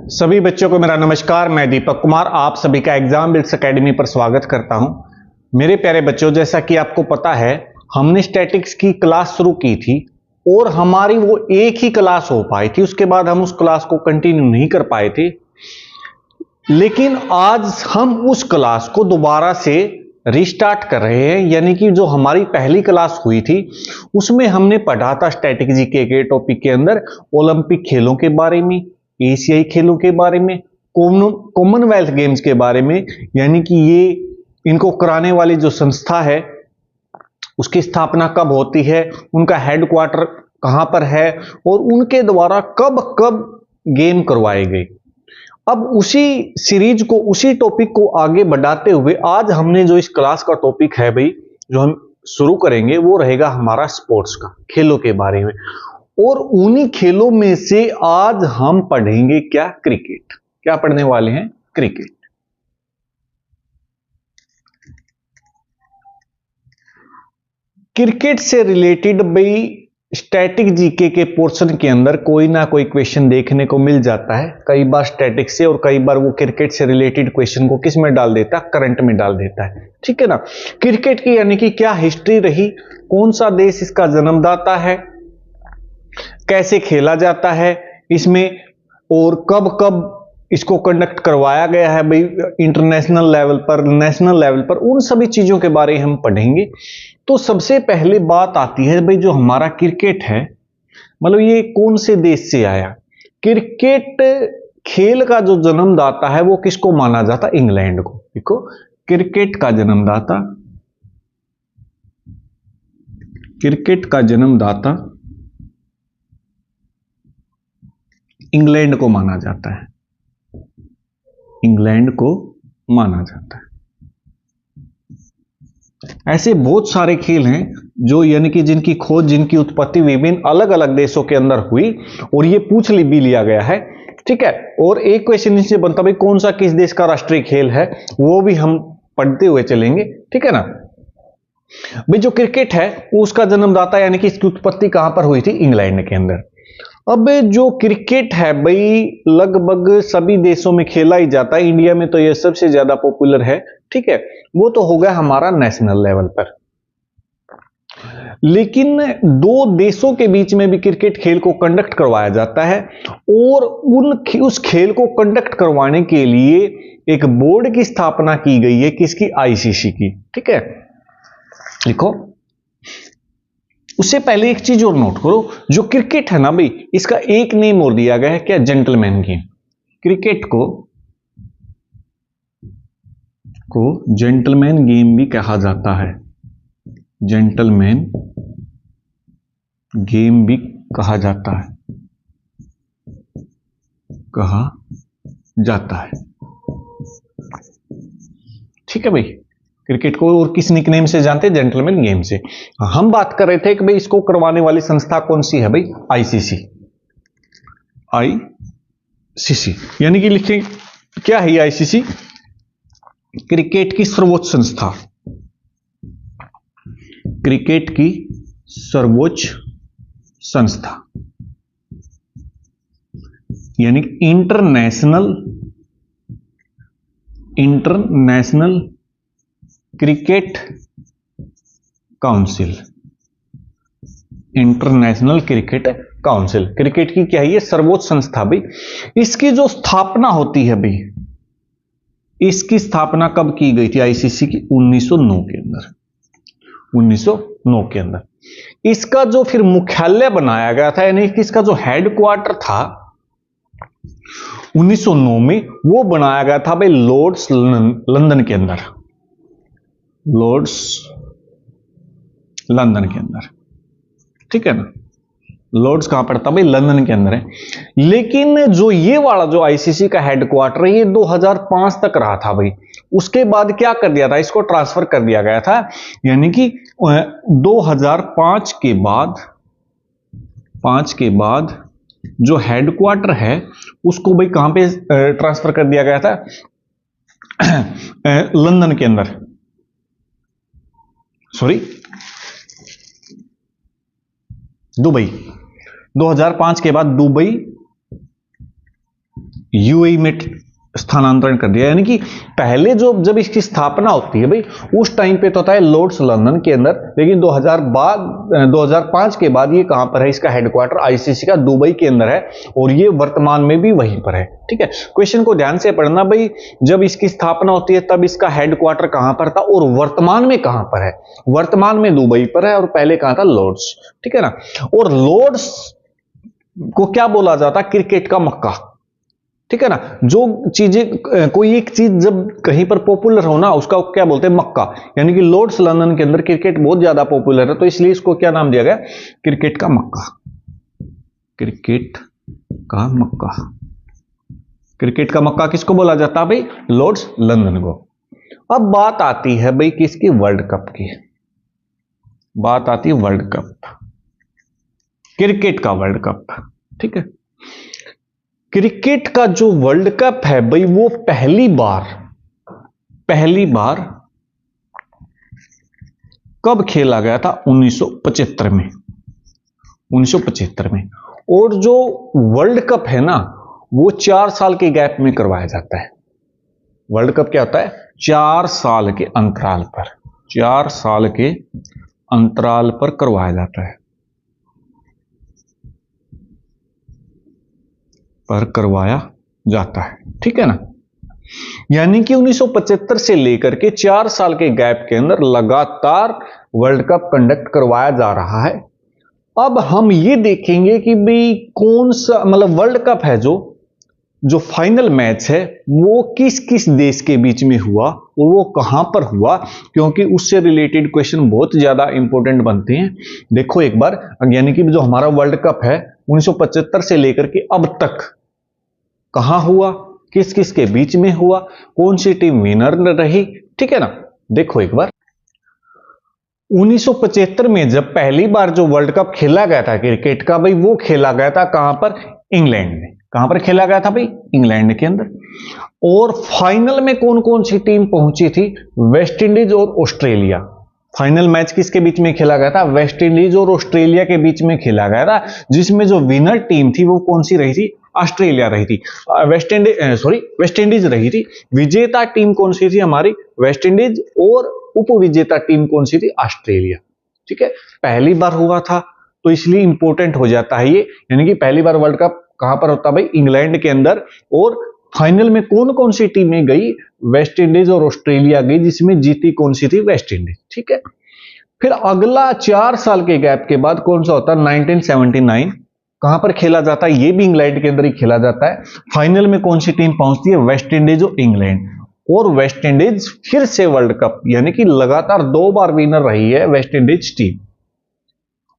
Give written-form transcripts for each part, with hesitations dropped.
सभी बच्चों को मेरा नमस्कार। मैं दीपक कुमार आप सभी का एग्जाम बिल्ड्स एकेडमी पर स्वागत करता हूं। मेरे प्यारे बच्चों, जैसा कि आपको पता है हमने स्टैटिक्स की क्लास शुरू की थी और हमारी वो एक ही क्लास हो पाई थी। उसके बाद हम उस क्लास को कंटिन्यू नहीं कर पाए थे, लेकिन आज हम उस क्लास को दोबारा से रिस्टार्ट कर रहे हैं। यानी कि जो हमारी पहली क्लास हुई थी उसमें हमने पढ़ा था स्टैटिक जीके के टॉपिक के अंदर ओलंपिक खेलों के बारे में, एशियाई खेलों के बारे में, कॉमनवेल्थ गेम्स के बारे में। यानी कि ये इनको कराने वाली जो संस्था है उसकी स्थापना कब होती है, उनका हेडक्वार्टर कहां पर है और उनके द्वारा कब कब गेम करवाए गए। अब उसी सीरीज को, उसी टॉपिक को आगे बढ़ाते हुए आज हमने जो इस क्लास का टॉपिक है भाई, जो हम शुरू करेंगे वो रहेगा हमारा स्पोर्ट्स का, खेलों के बारे में। और उन्हीं खेलों में से आज हम पढ़ेंगे क्या? क्रिकेट। क्या पढ़ने वाले हैं? क्रिकेट। क्रिकेट से रिलेटेड भाई स्टैटिक जीके के पोर्शन के अंदर कोई ना कोई क्वेश्चन देखने को मिल जाता है। कई बार स्टैटिक से और कई बार वो क्रिकेट से रिलेटेड क्वेश्चन को किस में डाल देता है? करंट में डाल देता है। ठीक है ना। क्रिकेट की यानी कि क्या हिस्ट्री रही, कौन सा देश इसका जन्मदाता है, कैसे खेला जाता है इसमें, और कब कब इसको कंडक्ट करवाया गया है भाई, इंटरनेशनल लेवल पर, नेशनल लेवल पर, उन सभी चीजों के बारे में हम पढ़ेंगे। तो सबसे पहले बात आती है भाई, जो हमारा क्रिकेट है मतलब ये कौन से देश से आया? क्रिकेट खेल का जो जन्मदाता है वो किसको माना जाता? इंग्लैंड को। देखो, क्रिकेट का जन्मदाता, क्रिकेट का जन्मदाता इंग्लैंड को माना जाता है। इंग्लैंड को माना जाता है। ऐसे बहुत सारे खेल हैं जो यानी कि जिनकी खोज, जिनकी उत्पत्ति विभिन्न अलग अलग देशों के अंदर हुई और ये पूछ भी लिया गया है। ठीक है। और एक क्वेश्चन इससे बनता भाई कौन सा किस देश का राष्ट्रीय खेल है, वो भी हम पढ़ते हुए चलेंगे। ठीक है ना। भाई जो क्रिकेट है उसका जन्मदाता यानी कि इसकी उत्पत्ति कहां पर हुई थी? इंग्लैंड के अंदर। अब जो क्रिकेट है भाई लगभग सभी देशों में खेला ही जाता है। इंडिया में तो यह सबसे ज्यादा पॉपुलर है। ठीक है। वो तो हो गया हमारा नेशनल लेवल पर, लेकिन दो देशों के बीच में भी क्रिकेट खेल को कंडक्ट करवाया जाता है और उस खेल को कंडक्ट करवाने के लिए एक बोर्ड की स्थापना की गई है। किसकी? आईसीसी की। ठीक है। देखो, उससे पहले एक चीज और नोट करो, जो क्रिकेट है ना भाई, इसका एक नेम और दिया गया है। क्या? Gentleman game. क्रिकेट को जेंटलमैन गेम भी कहा जाता है। जेंटलमैन गेम भी कहा जाता है। ठीक है भाई। क्रिकेट को और किस निकनेम से जानते हैं? जेंटलमैन गेम से। हम बात कर रहे थे कि भाई इसको करवाने वाली संस्था कौन सी है भाई? आईसीसी। आईसीसी यानी कि लिखें क्या है आईसीसी? क्रिकेट की सर्वोच्च संस्था। क्रिकेट की सर्वोच्च संस्था यानी international cricket council. International cricket council cricket की क्या है? ये सर्वोच्च संस्था भाई। इसकी जो स्थापना होती है भाई, इसकी स्थापना कब की गई थी? आईसीसी की 1909 के अंदर। 1909 के अंदर इसका जो फिर मुख्यालय बनाया गया था, यानी कि इसका जो हेडक्वार्टर था 1909 में, वो बनाया गया था भाई लॉर्ड्स लंदन के अंदर। लॉर्ड्स लंदन के अंदर। ठीक है ना। लॉर्ड्स कहां पड़ता भाई? लंदन के अंदर है। लेकिन जो ये वाला जो आईसीसी का हेडक्वार्टर है ये 2005 तक रहा था भाई। उसके बाद क्या कर दिया था? इसको ट्रांसफर कर दिया गया था। यानी कि 2005 के बाद जो हेडक्वार्टर है उसको भाई कहां पे ट्रांसफर कर दिया गया था? लंदन के अंदर। Sorry, Dubai. 2005 के बाद दुबई यूएई में स्थानांतरण कर दिया। यानी कि पहले जब इसकी स्थापना होती है भाई, उस टाइम पे तो होता है लॉर्ड्स लंदन के अंदर, लेकिन 2005 के बाद ये कहां पर है, इसका हेडक्वार्टर आईसीसी का दुबई के अंदर है, और ये वर्तमान में भी वहीं पर है। ठीक है, क्वेश्चन को ध्यान से पढ़ना भाई, जब इसकी स्थापना होती है तब इसका हेडक्वार्टर कहां पर था और वर्तमान में कहां पर है। वर्तमान में दुबई पर है और पहले कहां था, लॉर्ड्स। ठीक है ना, और लॉर्ड्स को क्या बोला जाता, क्रिकेट का मक्का। ठीक है ना, जो चीजें, कोई एक चीज जब कहीं पर पॉपुलर हो ना, उसका क्या बोलते हैं, मक्का। यानी कि लॉर्ड्स लंदन के अंदर क्रिकेट बहुत ज्यादा पॉपुलर है, तो इसलिए इसको क्या नाम दिया गया, क्रिकेट का मक्का। क्रिकेट का मक्का। क्रिकेट का मक्का किसको बोला जाता है भाई, लॉर्ड्स लंदन को। अब बात आती है भाई किसकी, वर्ल्ड कप की। बात आती है वर्ल्ड कप, क्रिकेट का वर्ल्ड कप। ठीक है, क्रिकेट का जो वर्ल्ड कप है भाई, वो पहली बार कब खेला गया था, 1975 में। 1975 में। और जो वर्ल्ड कप है ना, वो 4 साल के गैप में करवाया जाता है। वर्ल्ड कप क्या होता है, 4 साल के अंतराल पर, 4 साल के अंतराल पर करवाया जाता है, पर करवाया जाता है। ठीक है ना, यानी कि 1975 से लेकर के 4 साल के गैप के अंदर लगातार वर्ल्ड कप कंडक्ट करवाया जा रहा है। अब हम ये देखेंगे कि भाई कौन सा, मतलब वर्ल्ड कप है जो फाइनल मैच है वो किस किस देश के बीच में हुआ और वो कहां पर हुआ, क्योंकि उससे रिलेटेड क्वेश्चन बहुत ज्यादा इंपॉर्टेंट बनते हैं। देखो एक बार, यानी कि जो हमारा वर्ल्ड कप है 1975 से लेकर के अब तक कहां हुआ, किस किस के बीच में हुआ, कौन सी टीम विनर रही। ठीक है ना, देखो एक बार, 1975 में जब पहली बार जो वर्ल्ड कप खेला गया था क्रिकेट का भाई, वो खेला गया था कहां पर, इंग्लैंड में। कहां पर खेला गया था भाई, इंग्लैंड के अंदर। और फाइनल में कौन कौन सी टीम पहुंची थी, वेस्ट इंडीज और ऑस्ट्रेलिया। फाइनल मैच किसके बीच में खेला गया था, वेस्ट इंडीज और ऑस्ट्रेलिया के बीच में खेला गया था, जिसमें जो विनर टीम थी वो कौन सी रही थी, ऑस्ट्रेलिया रही थी। वेस्ट इंडीज रही थी। विजेता टीम कौन सी थी हमारी, वेस्ट इंडीज, और उपविजेता टीम कौन सी थी, ऑस्ट्रेलिया। ठीक है, पहली बार हुआ था तो इसलिए इंपॉर्टेंट हो जाता है ये, यानी कि पहली बार वर्ल्ड कप कहां पर होता भाई, इंग्लैंड के अंदर। और फाइनल में कौन कौन सी टीमें गई, वेस्ट इंडीज और ऑस्ट्रेलिया गई, जिसमें जीती कौन सी थी, वेस्ट इंडीज। ठीक है, फिर अगला 4 साल के गैप के बाद कौन सा होता है, 1979। कहां पर खेला जाता है, ये भी इंग्लैंड के अंदर ही खेला जाता है। फाइनल में कौन सी टीम पहुंचती है, वेस्ट इंडीज और इंग्लैंड। और वेस्ट इंडीज फिर से वर्ल्ड कप, यानी कि लगातार 2 बार विनर रही है वेस्ट इंडीज टीम।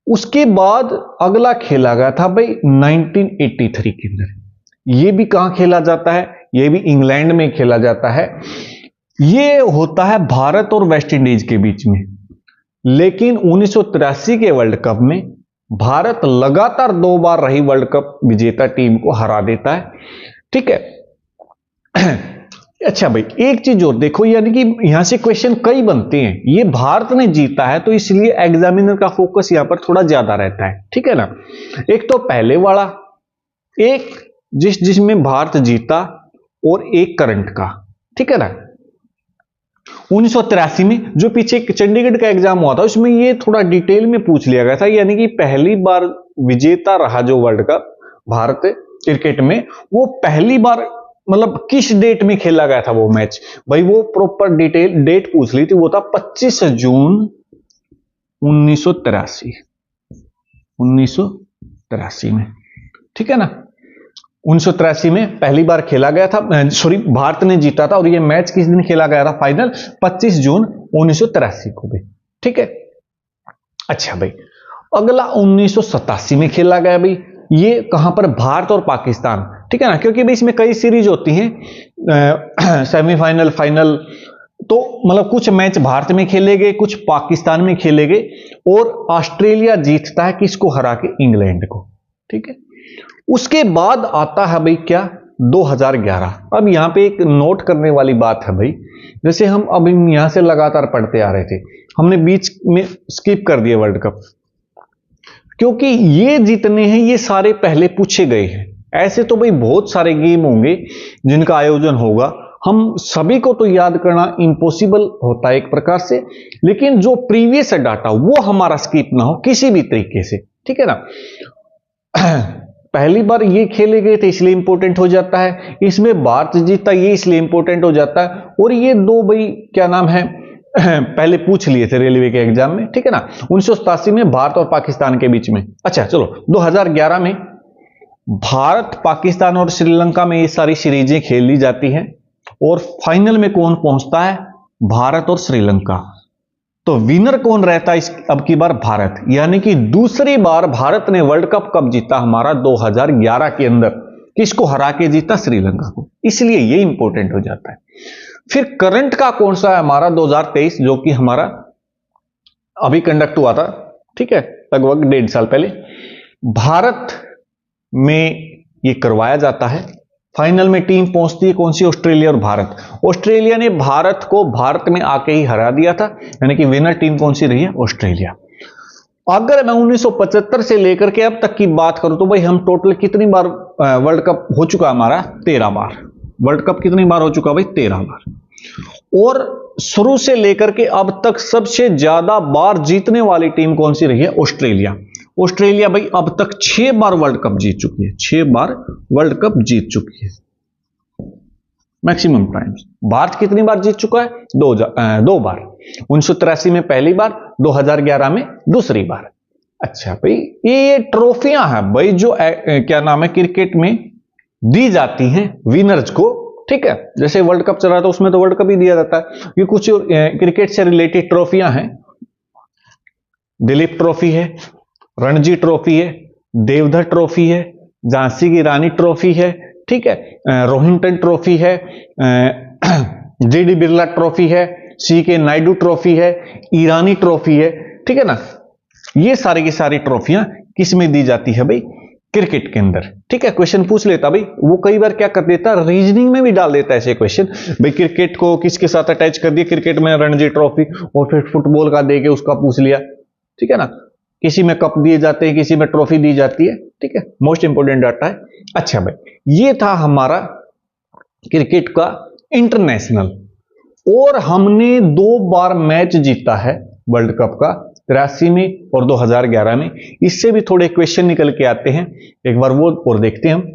उसके बाद अगला खेला गया था भाई 1983 के अंदर। ये भी कहां खेला जाता है, ये भी इंग्लैंड में खेला जाता है। ये होता है भारत और वेस्ट इंडीज के बीच में। लेकिन 1983 के वर्ल्ड कप में भारत लगातार 2 बार रही वर्ल्ड कप विजेता टीम को हरा देता है। ठीक है, अच्छा भाई एक चीज और देखो, यानी कि यहां से क्वेश्चन कई बनते हैं। ये भारत ने जीता है तो इसलिए एग्जामिनर का फोकस यहां पर थोड़ा ज्यादा रहता है। ठीक है ना, एक तो पहले वाला, एक जिसमें भारत जीता, और एक करंट का। ठीक है ना, 1983 में जो पीछे चंडीगढ़ का एग्जाम हुआ था उसमें ये थोड़ा डिटेल में पूछ लिया गया था, यानी कि पहली बार विजेता रहा जो वर्ल्ड कप भारत क्रिकेट में, वो पहली बार मतलब किस डेट में खेला गया था वो मैच भाई, वो प्रॉपर डिटेल डेट पूछ ली थी। वो था 25 जून 1983 में। ठीक है ना, 1983 में पहली बार खेला गया था, भारत ने जीता था। और ये मैच किस दिन खेला गया था, फाइनल 25 जून 1983 को भी। ठीक है, अच्छा भाई अगला 1987 में खेला गया भाई, ये कहां पर, भारत और पाकिस्तान। ठीक है ना, क्योंकि भाई इसमें कई सीरीज होती हैं, सेमीफाइनल, फाइनल, तो मतलब कुछ मैच भारत में खेले गए, कुछ पाकिस्तान में खेले गए, और ऑस्ट्रेलिया जीतता है किसको हरा के, इंग्लैंड को। ठीक है, उसके बाद आता है भाई क्या, 2011। अब यहां पे एक नोट करने वाली बात है भाई, जैसे हम अब यहां से लगातार पढ़ते आ रहे थे, हमने बीच में स्किप कर दिया वर्ल्ड कप, क्योंकि ये जितने हैं ये सारे पहले पूछे गए हैं। ऐसे तो भाई बहुत सारे गेम होंगे जिनका आयोजन होगा, हम सभी को तो याद करना इम्पॉसिबल होता है एक प्रकार से, लेकिन जो प्रीवियस डाटा वो हमारा स्किप ना हो किसी भी तरीके से, ठीक है ना। पहली बार ये खेले गए थे इसलिए इंपॉर्टेंट हो जाता है, इसमें भारत जीता ये इसलिए इंपॉर्टेंट हो जाता है, और ये दो भाई क्या नाम है पहले पूछ लिए थे रेलवे के एग्जाम में, ठीक है ना। 1987 में भारत और पाकिस्तान के बीच में। अच्छा चलो 2011 में भारत, पाकिस्तान और श्रीलंका में ये सारी सीरीजें खेल ली जाती हैं, और फाइनल में कौन पहुंचता है? भारत और श्रीलंका। तो विनर कौन रहता है इस अब की बार? भारत। यानी कि दूसरी बार भारत ने वर्ल्ड कप कब जीता हमारा? 2011 के अंदर। किसको हरा के जीता? श्रीलंका को। इसलिए ये इंपॉर्टेंट हो जाता है। फिर करंट का कौन सा है हमारा? 2023, जो कि हमारा अभी कंडक्ट हुआ था, ठीक है, लगभग 1.5 साल पहले। भारत में ये करवाया जाता है। फाइनल में टीम पहुंचती है कौन सी? ऑस्ट्रेलिया और भारत। ऑस्ट्रेलिया ने भारत को भारत में आके ही हरा दिया था, यानी कि विनर टीम कौन सी रही है? ऑस्ट्रेलिया। अगर मैं 1975 से लेकर के अब तक की बात करूं तो भाई हम टोटल कितनी बार वर्ल्ड कप हो चुका हमारा? 13 बार। वर्ल्ड कप कितनी बार हो चुका भाई? 13 बार। और शुरू से लेकर के अब तक सबसे ज्यादा बार जीतने वाली टीम कौन सी रही है? ऑस्ट्रेलिया। ऑस्ट्रेलिया भाई अब तक 6 बार वर्ल्ड कप जीत चुकी है, 6 बार वर्ल्ड कप जीत चुकी है मैक्सिमम टाइम्स। भारत कितनी बार जीत चुका है? 2 बार। 1983 में पहली बार, 2011 में दूसरी बार। अच्छा भाई ये ट्रॉफियां हैं भाई जो क्या नाम है क्रिकेट में दी जाती हैं विनर्स को, ठीक है। जैसे वर्ल्ड कप चल रहा था उसमें तो वर्ल्ड कप ही दिया जाता है। ये कुछ क्रिकेट से रिलेटेड ट्रॉफियां हैं। दिलीप ट्रॉफी है, रणजी ट्रॉफी है, देवधर ट्रॉफी है, झांसी की रानी ट्रॉफी है, ठीक है, रोहिंटन ट्रॉफी है, जीडी बिरला ट्रॉफी है, सीके नायडू ट्रॉफी है, ईरानी ट्रॉफी है, ठीक है ना। ये सारी की सारी ट्रॉफियां किस में दी जाती है भाई? क्रिकेट के अंदर, ठीक है। क्वेश्चन पूछ लेता भाई, वो कई बार क्या कर देता, रीजनिंग में भी डाल देता है ऐसे क्वेश्चन भाई। क्रिकेट को किसके साथ अटैच कर दिया? क्रिकेट में रणजी ट्रॉफी, और फिर फुटबॉल का दे के उसका पूछ लिया, ठीक है ना। किसी में कप दिए जाते हैं, किसी में ट्रॉफी दी जाती है, ठीक है। मोस्ट इंपोर्टेंट डाटा है। अच्छा भाई ये था हमारा क्रिकेट का इंटरनेशनल, और हमने 2 बार मैच जीता है वर्ल्ड कप का, 83 में और 2011 में। इससे भी थोड़े क्वेश्चन निकल के आते हैं, एक बार वो और देखते हैं हम।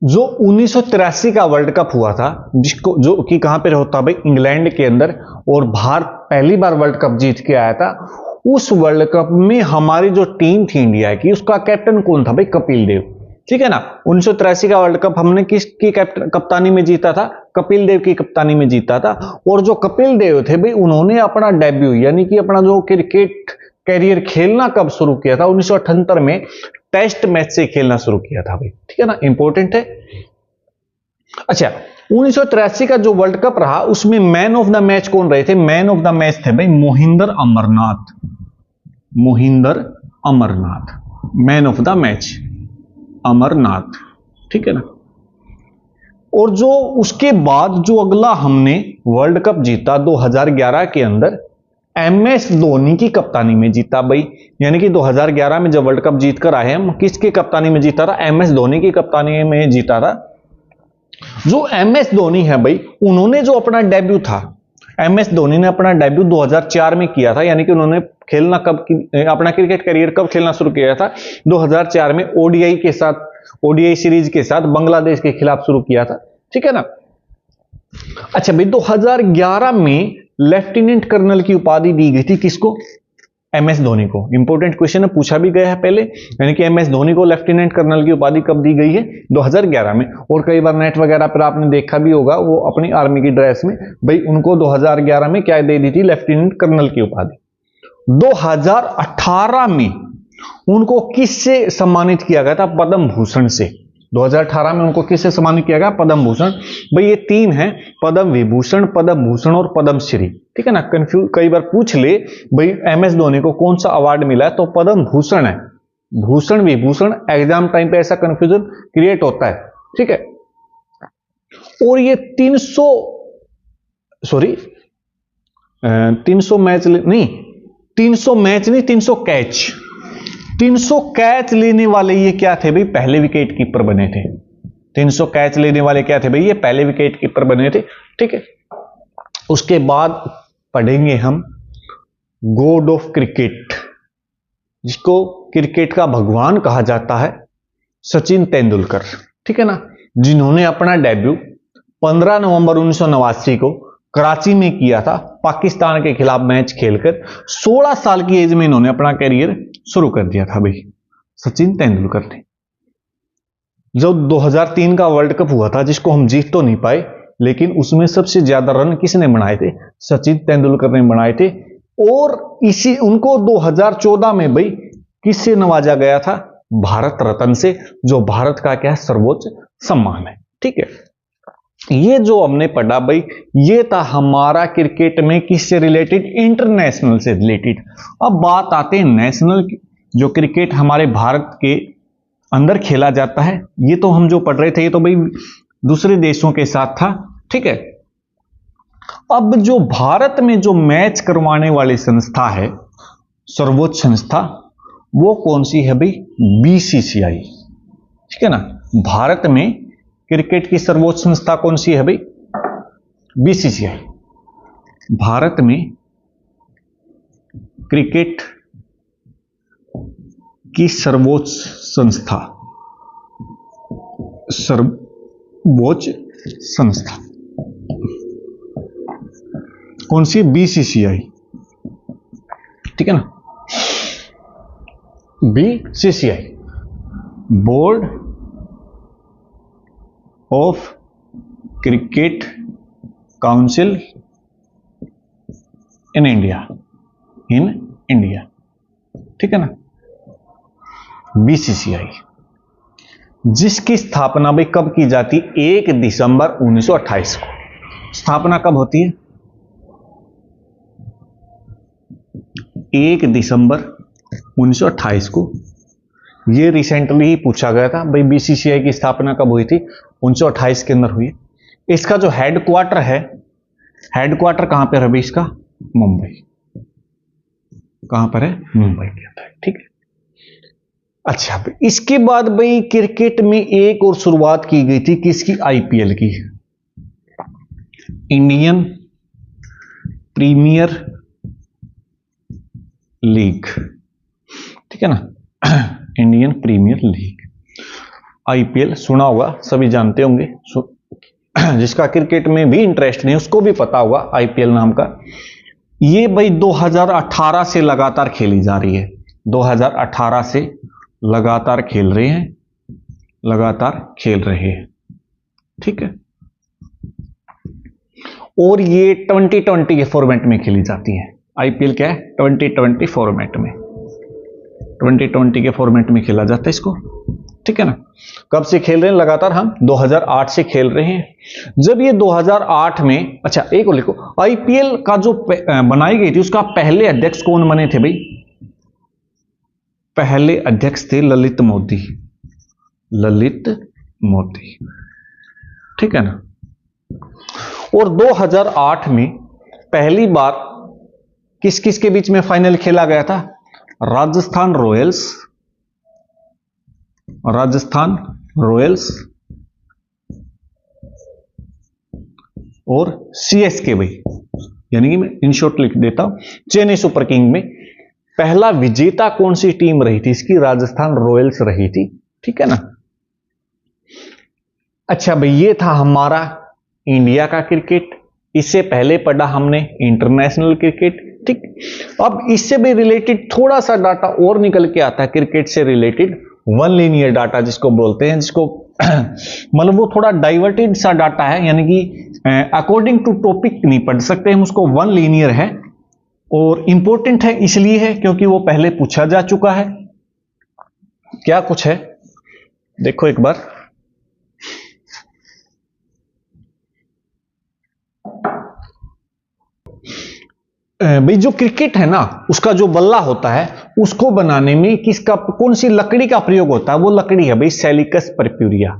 जो 1983 का वर्ल्ड कप हुआ था, जिसको जो कि कहां पे होता भाई? इंग्लैंड के अंदर, और भारत पहली बार वर्ल्ड कप जीत के आया था। उस वर्ल्ड कप में हमारी जो टीम थी इंडिया की, उसका कैप्टन कौन था भाई? कपिल देव, ठीक है ना। 1983 का वर्ल्ड कप हमने किसकी कप्तानी में जीता था? कपिल देव की कप्तानी में जीता था। और जो कपिल देव थे भाई, उन्होंने अपना डेब्यू यानी कि अपना जो क्रिकेट कैरियर खेलना कब शुरू किया था? 1978 में टेस्ट मैच से खेलना शुरू किया था भाई, ठीक है ना, इंपॉर्टेंट है। अच्छा 1983 का जो वर्ल्ड कप रहा उसमें मैन ऑफ द मैच कौन रहे थे? मैन ऑफ द मैच थे भाई Mohinder Amarnath. Mohinder Amarnath man of the match, Amarnath, ठीक है ना। और जो उसके बाद जो अगला हमने वर्ल्ड कप जीता 2011 के अंदर, एमएस धोनी की कप्तानी में जीता भाई। यानी कि 2011 में जब वर्ल्ड कप जीत कर आए हम, किसकी कप्तानी में जीता था? एमएस धोनी की कप्तानी में जीता था। जो एमएस धोनी है भाई, उन्होंने जो अपना डेब्यू था, एमएस धोनी ने अपना डेब्यू 2004 में किया था। यानी कि उन्होंने खेलना कब अपना क्रिकेट करियर कब खेलना शुरू किया था? 2004 में ओडीआई के साथ, ओडीआई सीरीज के साथ बांग्लादेश के खिलाफ शुरू किया था, ठीक है ना। अच्छा भाई 2011 में लेफ्टिनेंट कर्नल की उपाधि दी गई थी किसको? एमएस धोनी को। इंपॉर्टेंट क्वेश्चन है, पूछा भी गया है पहले। यानी कि एमएस धोनी को लेफ्टिनेंट कर्नल की उपाधि कब दी गई है? 2011 में। और कई बार नेट वगैरह पर आपने देखा भी होगा, वो अपनी आर्मी की ड्रेस में भाई उनको 2011 में क्या दे दी थी? लेफ्टिनेंट कर्नल की उपाधि। 2018 में उनको किससे सम्मानित किया गया था? पद्म भूषण से। 2018 में उनको किससे सम्मानित किया गया? पद्म भूषण। भाई ये 3 हैं, पद्म विभूषण, पद्म भूषण और पद्म श्री, ठीक है ना। कंफ्यूज कई बार पूछ ले भाई एमएस धोनी को कौन सा अवार्ड मिला है, तो पद्म भूषण है। भूषण विभूषण एग्जाम टाइम पे ऐसा कंफ्यूजन क्रिएट होता है, ठीक है। और ये 300 मैच नहीं 300 कैच, 300 कैच लेने वाले ये क्या थे भाई? पहले विकेट कीपर बने थे। 300 कैच लेने वाले क्या थे भाई? ये पहले विकेट कीपर बने थे। ठीक है, उसके बाद पढ़ेंगे हम गॉड ऑफ क्रिकेट, जिसको क्रिकेट का भगवान कहा जाता है, सचिन तेंदुलकर। ठीक है ना, जिन्होंने अपना डेब्यू 15 नवंबर 1989 को कराची में किया था, पाकिस्तान के खिलाफ मैच खेलकर 16 साल की एज में इन्होंने अपना करियर शुरू कर दिया था भाई, सचिन तेंदुलकर ने। जब 2003 का वर्ल्ड कप हुआ था, जिसको हम जीत तो नहीं पाए, लेकिन उसमें सबसे ज्यादा रन किसने बनाए थे? सचिन तेंदुलकर ने बनाए थे। और इसी उनको 2014 में भाई किससे नवाजा गया था? भारत रत्न से, जो भारत का क्या सर्वोच्च सम्मान है। ठीक है, ये जो हमने पढ़ा भाई, ये था हमारा क्रिकेट में किससे रिलेटेड? इंटरनेशनल से रिलेटेड। अब बात आते हैं नेशनल, जो क्रिकेट हमारे भारत के अंदर खेला जाता है, ये तो हम जो पढ़ रहे थे, ये तो भाई दूसरे देशों के साथ था। ठीक है, अब जो भारत में जो मैच करवाने वाली संस्था है, सर्वोच्च संस्था, वो कौन सी है भाई? बीसीसीआई। ठीक है ना, भारत में क्रिकेट की सर्वोच्च संस्था कौन सी है भाई? बीसीसीआई। भारत में क्रिकेट की सर्वोच्च संस्था, सर्वोच्च संस्था कौन सी? बीसीसीआई। ठीक है ना, BCCI, board of cricket council in India, ठीक है ना, बीसीसीआई, जिसकी स्थापना भाई कब की जाती? 1 दिसंबर 1928 को। स्थापना कब होती है? 1 दिसंबर 1928 को। ये रिसेंटली ही पूछा गया था भाई, बीसीसीआई की स्थापना कब हुई थी? 1928 के अंदर हुई। इसका जो हेडक्वार्टर है, हेडक्वार्टर कहां पर है भाई इसका? मुंबई। कहां पर है? मुंबई के अंदर। ठीक है, अच्छा, इसके बाद भाई क्रिकेट में एक और शुरुआत की गई थी, किसकी? आईपीएल की, इंडियन प्रीमियर लीग। ठीक है ना, इंडियन प्रीमियर लीग, आईपीएल सुना होगा, सभी जानते होंगे। जिसका क्रिकेट में भी इंटरेस्ट नहीं, उसको भी पता होगा आईपीएल नाम का। ये भाई 2018 से लगातार खेली जा रही है। 2018 से लगातार खेल रहे हैं, लगातार खेल रहे हैं। ठीक है, और ये 2020 के फॉर्मेट में खेली जाती है। आईपीएल क्या है? 2020 फॉर्मेट में, 2020 के फॉर्मेट में खेला जाता है इसको। ठीक है ना, कब से खेल रहे हैं? लगातार हम 2008 से खेल रहे हैं। जब ये 2008 में, अच्छा एक और लिखो, आईपीएल का जो बनाई गई थी, उसका पहले अध्यक्ष कौन बने थे भाई? पहले अध्यक्ष थे ललित मोदी। ललित मोदी। ठीक है ना, और 2008 में पहली बार किस किस के बीच में फाइनल खेला गया था? राजस्थान रॉयल्स, राजस्थान रॉयल्स और सीएसके भाई, यानी कि मैं इन शॉर्ट लिख देता हूं, चेन्नई सुपर किंग में पहला विजेता कौन सी टीम रही थी? इसकी राजस्थान रॉयल्स रही थी। ठीक है ना, अच्छा भाई, ये था हमारा इंडिया का क्रिकेट। इससे पहले पढ़ा हमने इंटरनेशनल क्रिकेट। ठीक, अब इससे भी रिलेटेड थोड़ा सा डाटा और निकल के आता है क्रिकेट से रिलेटेड, वन लीनियर डाटा जिसको बोलते हैं, जिसको मतलब वो थोड़ा डाइवर्टेड सा डाटा है, यानी कि अकॉर्डिंग टू टॉपिक नहीं पढ़ सकते हम उसको, वन लीनियर है। और इंपॉर्टेंट है इसलिए है क्योंकि वो पहले पूछा जा चुका है। क्या कुछ है देखो एक बार, भाई जो क्रिकेट है ना, उसका जो बल्ला होता है, उसको बनाने में किसका, कौन सी लकड़ी का प्रयोग होता है? वो लकड़ी है भाई सैलिकस पर्प्यूरिया।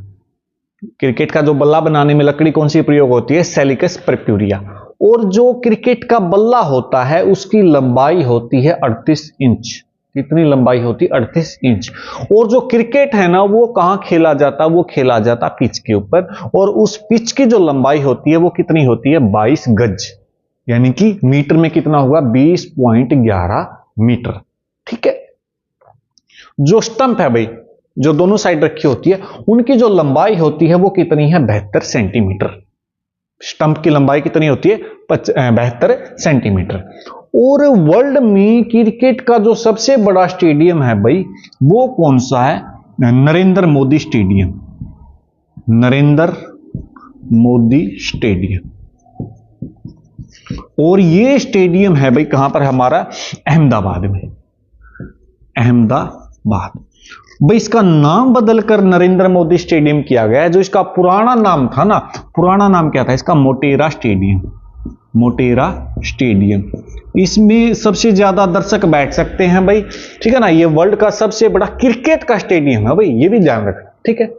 क्रिकेट का जो बल्ला बनाने में लकड़ी कौन सी प्रयोग होती है? सैलिकस पर्प्यूरिया। और जो क्रिकेट का बल्ला होता है, उसकी लंबाई होती है 38 इंच। कितनी लंबाई होती है? 38 इंच। और जो क्रिकेट है ना वो कहां खेला जाता? वो खेला जाता पिच के ऊपर, और उस पिच की जो लंबाई होती है वो कितनी होती है? 22 गज, यानी कि मीटर में कितना होगा? 20.11 मीटर। ठीक है। जो स्टंप है भाई, जो दोनों साइड रखी होती है, उनकी जो लंबाई होती है वो कितनी है? 72 सेंटीमीटर। स्टंप की लंबाई कितनी होती है? 72 सेंटीमीटर। और वर्ल्ड में क्रिकेट का जो सबसे बड़ा स्टेडियम है भाई, वो कौन सा है? नरेंद्र मोदी स्टेडियम। नरेंद्र मोदी स्टेडियम। और ये स्टेडियम है भाई कहां पर? हमारा अहमदाबाद में। अहमदाबाद भाई, इसका नाम बदलकर नरेंद्र मोदी स्टेडियम किया गया है। जो इसका पुराना नाम था ना, पुराना नाम क्या था इसका? मोटेरा स्टेडियम। मोटेरा स्टेडियम। इसमें सबसे ज्यादा दर्शक बैठ सकते हैं भाई। ठीक है ना। ये वर्ल्ड का सबसे बड़ा क्रिकेट का स्टेडियम है भाई, ये भी ध्यान रखना। ठीक है।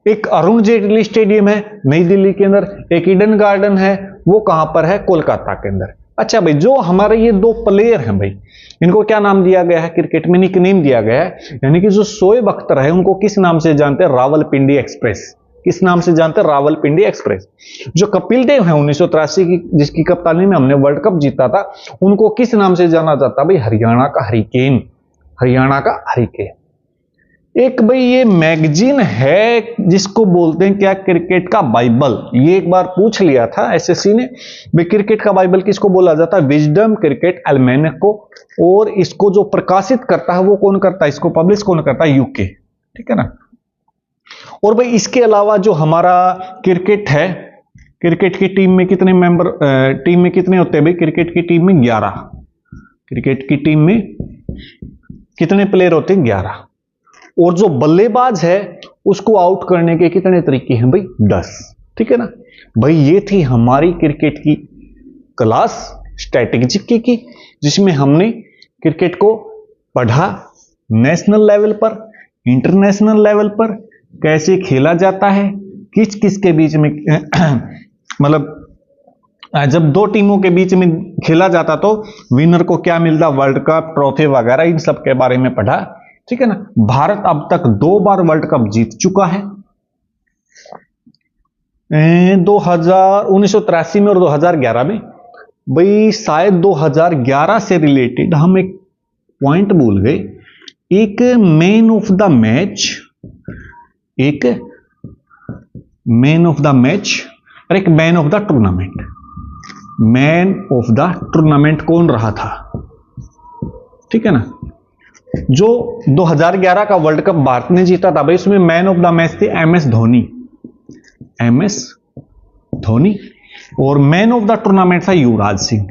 एक अरुण जेटली स्टेडियम है नई दिल्ली के अंदर, एक ईडन गार्डन है, वो कहां पर है? कोलकाता के अंदर। अच्छा भाई, जो हमारे ये दो प्लेयर हैं भाई, इनको क्या नाम दिया गया है? क्रिकेट में निकनेम दिया गया है। यानी कि जो शोएब अख्तर है उनको किस नाम से जानते हैं? रावलपिंडी एक्सप्रेस। किस नाम से जानते हैं? रावलपिंडी एक्सप्रेस। जो कपिल देव है 1983 की, जिसकी कप्तानी में हमने वर्ल्ड कप जीता था, उनको किस नाम से जाना जाता भाई? हरियाणा का हरिकेन। हरियाणा का हरिकेन। एक भाई ये मैगजीन है जिसको बोलते हैं क्या? क्रिकेट का बाइबल। ये एक बार पूछ लिया था एसएससी ने, भाई क्रिकेट का बाइबल किसको बोला जाता है? विजडम क्रिकेट एल्मेनक को। और इसको जो प्रकाशित करता है वो कौन करता है? इसको पब्लिश कौन करता है? यूके। ठीक है ना। और भाई इसके अलावा जो हमारा क्रिकेट है, क्रिकेट की टीम में कितने मेंबर, टीम में कितने होते हैं भाई? क्रिकेट की टीम में 11। क्रिकेट की टीम में कितने प्लेयर होते हैं? 11। और जो बल्लेबाज है उसको आउट करने के कितने तरीके हैं भाई? 10। ठीक है ना भाई। ये थी हमारी क्रिकेट की क्लास स्ट्रैटेजी की, जिसमें हमने क्रिकेट को पढ़ा नेशनल लेवल पर, इंटरनेशनल लेवल पर, कैसे खेला जाता है, किस किस के बीच में मतलब जब दो टीमों के बीच में खेला जाता तो विनर को क्या मिलता? वर्ल्ड कप, ट्रॉफी वगैरह, इन सब के बारे में पढ़ा। ठीक है ना। भारत अब तक 2 बार वर्ल्ड कप जीत चुका है, 1983 में और 2011 में। भाई शायद 2011 से रिलेटेड हम एक पॉइंट भूल गए। एक मैन ऑफ द मैच, एक मैन ऑफ द मैच और एक man of the tournament. Man of the tournament कौन रहा था? ठीक है ना। जो 2011 का वर्ल्ड कप भारत ने जीता था भाई, उसमें मैन ऑफ द मैच थे एमएस धोनी। एमएस धोनी। और मैन ऑफ द टूर्नामेंट था युवराज सिंह।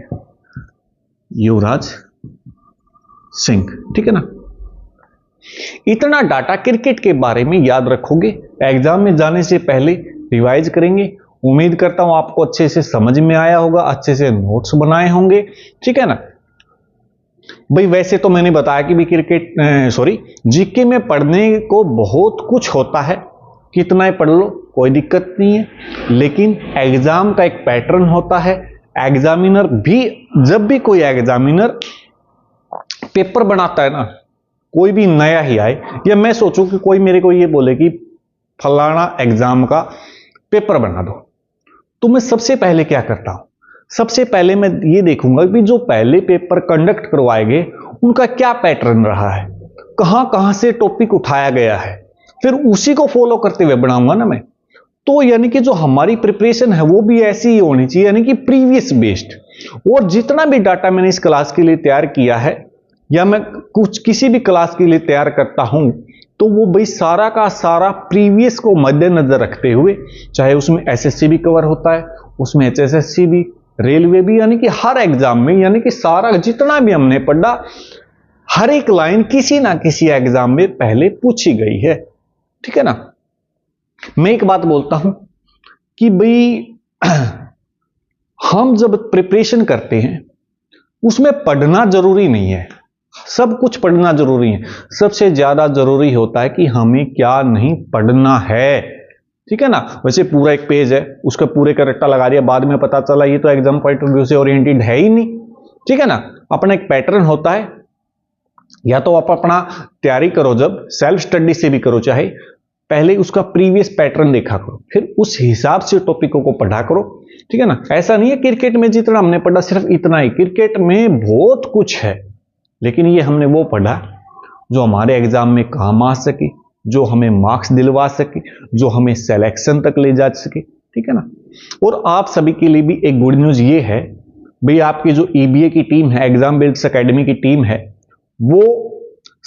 युवराज सिंह। ठीक है ना। इतना डाटा क्रिकेट के बारे में याद रखोगे, एग्जाम में जाने से पहले रिवाइज करेंगे। उम्मीद करता हूं आपको अच्छे से समझ में आया होगा, अच्छे से नोट्स बनाए होंगे। ठीक है ना भाई। वैसे तो मैंने बताया कि भी क्रिकेट जीके में पढ़ने को बहुत कुछ होता है, कितना ही पढ़ लो कोई दिक्कत नहीं है, लेकिन एग्जाम का एक पैटर्न होता है। एग्जामिनर भी, जब भी कोई एग्जामिनर पेपर बनाता है ना, कोई भी नया ही आए, या मैं सोचूं कि कोई मेरे को ये बोले कि फलाना एग्जाम का पेपर बना दो, तो मैं सबसे पहले क्या करता हूं? सबसे पहले मैं ये देखूंगा कि जो पहले पेपर कंडक्ट करवाए गए उनका क्या पैटर्न रहा है, कहां कहां से टॉपिक उठाया गया है, फिर उसी को फॉलो करते हुए बनाऊंगा ना मैं। तो यानी कि जो हमारी प्रिपरेशन है वो भी ऐसी ही होनी चाहिए, यानी कि प्रीवियस बेस्ड। और जितना भी डाटा मैंने इस क्लास के लिए तैयार किया है, या मैं कुछ किसी भी क्लास के लिए तैयार करता हूं, तो वो भाई सारा का सारा प्रीवियस को मद्देनजर रखते हुए, चाहे उसमें एसएससी भी कवर होता है, उसमें एचएसएससी भी, रेलवे भी, यानी कि हर एग्जाम में, यानी कि सारा जितना भी हमने पढ़ा, हर एक लाइन किसी ना किसी एग्जाम में पहले पूछी गई है। ठीक है ना। मैं एक बात बोलता हूं कि भाई हम जब प्रिपरेशन करते हैं उसमें पढ़ना जरूरी नहीं है, सब कुछ पढ़ना जरूरी है। सबसे ज्यादा जरूरी होता है कि हमें क्या नहीं पढ़ना है। ठीक है ना। वैसे पूरा एक पेज है, उसका पूरे का रट्टा लगा दिया, बाद में पता चला ये तो एग्जाम पॉइंट ऑफ व्यू से ओरिएंटेड है ही नहीं। ठीक है ना। अपना एक पैटर्न होता है, या तो आप अपना तैयारी करो, जब सेल्फ स्टडी से भी करो, चाहे पहले उसका प्रीवियस पैटर्न देखा करो, फिर उस हिसाब से टॉपिकों को पढ़ा करो, ठीक है ना। ऐसा नहीं है क्रिकेट में जितना हमने पढ़ा सिर्फ इतना ही, क्रिकेट में बहुत कुछ है, लेकिन ये हमने वो पढ़ा जो हमारे एग्जाम में काम आ सके, जो हमें मार्क्स दिलवा सके, जो हमें सिलेक्शन तक ले जा सके, ठीक है ना। और आप सभी के लिए भी एक गुड न्यूज ये है भाई, आपकी जो ईबीए की टीम है, एग्जाम बिल्ड्स एकेडमी की टीम है, वो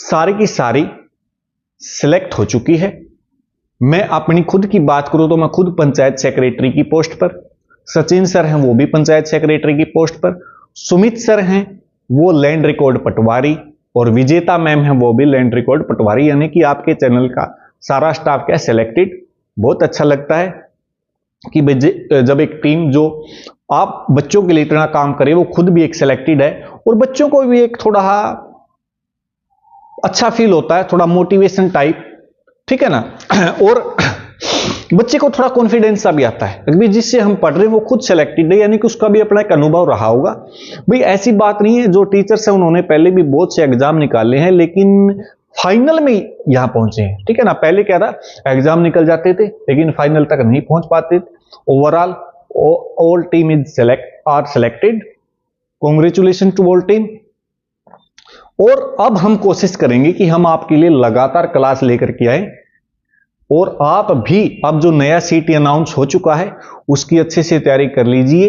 सारी की सारी सिलेक्ट हो चुकी है। मैं अपनी खुद की बात करूं तो मैं खुद पंचायत सेक्रेटरी की पोस्ट पर, सचिन सर हैं वो भी पंचायत सेक्रेटरी की पोस्ट पर, सुमित सर हैं वो लैंड रिकॉर्ड पटवारी, और विजेता मैम है वो भी लैंड रिकॉर्ड पटवारी। यानी कि आपके चैनल का सारा स्टाफ क्या सिलेक्टेड। बहुत अच्छा लगता है कि जब एक टीम जो आप बच्चों के लिए इतना काम करे वो खुद भी एक सिलेक्टेड है, और बच्चों को भी एक थोड़ा अच्छा फील होता है, थोड़ा मोटिवेशन टाइप, ठीक है ना। और बच्चे को थोड़ा कॉन्फिडेंस सा भी आता है अभी जिससे हम पढ़ रहे हैं वो खुद सिलेक्टेड है, यानी कि उसका भी अपना एक अनुभव रहा होगा। भाई ऐसी बात नहीं है, जो टीचर्स हैं उन्होंने पहले भी बहुत से एग्जाम निकाले हैं लेकिन फाइनल में यहां पहुंचे हैं, ठीक है ना। पहले क्या था, एग्जाम निकल जाते थे लेकिन फाइनल तक नहीं पहुंच पाते। Overall all team is selected, congratulation to all team. और अब हम कोशिश करेंगे कि हम आपके लिए लगातार क्लास लेकर के आए, और आप भी अब जो नया सीटी अनाउंस हो चुका है उसकी अच्छे से तैयारी कर लीजिए।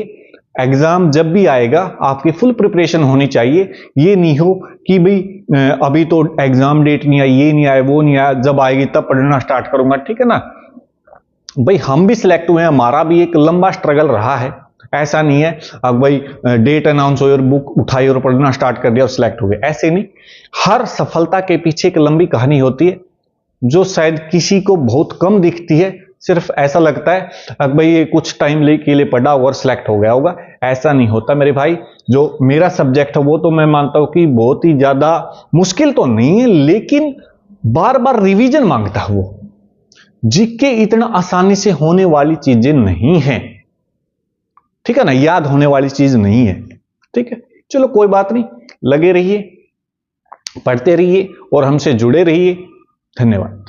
एग्जाम जब भी आएगा आपकी फुल प्रिपरेशन होनी चाहिए। ये नहीं हो कि भाई अभी तो एग्जाम डेट नहीं आई, ये नहीं आया, वो नहीं आया, जब आएगी तब पढ़ना स्टार्ट करूंगा, ठीक है ना। भाई हम भी सिलेक्ट हुए हैं, हमारा भी एक लंबा स्ट्रगल रहा है। ऐसा नहीं है अब भाई डेट अनाउंस हुई और बुक उठाई और पढ़ना स्टार्ट कर दिया और सिलेक्ट हो गए, ऐसे नहीं। हर सफलता के पीछे एक लंबी कहानी होती है जो शायद किसी को बहुत कम दिखती है। सिर्फ ऐसा लगता है अब भाई ये कुछ टाइम के लिए पढ़ा और सिलेक्ट हो गया होगा, ऐसा नहीं होता मेरे भाई। जो मेरा सब्जेक्ट है वो तो मैं मानता हूं कि बहुत ही ज्यादा मुश्किल तो नहीं है, लेकिन बार बार रिवीजन मांगता है वो, जीके इतना आसानी से होने वाली चीजें नहीं है, ठीक है ना, याद होने वाली चीज नहीं है, ठीक है। चलो कोई बात नहीं, लगे रहिए, पढ़ते रहिए और हमसे जुड़े रहिए। धन्यवाद।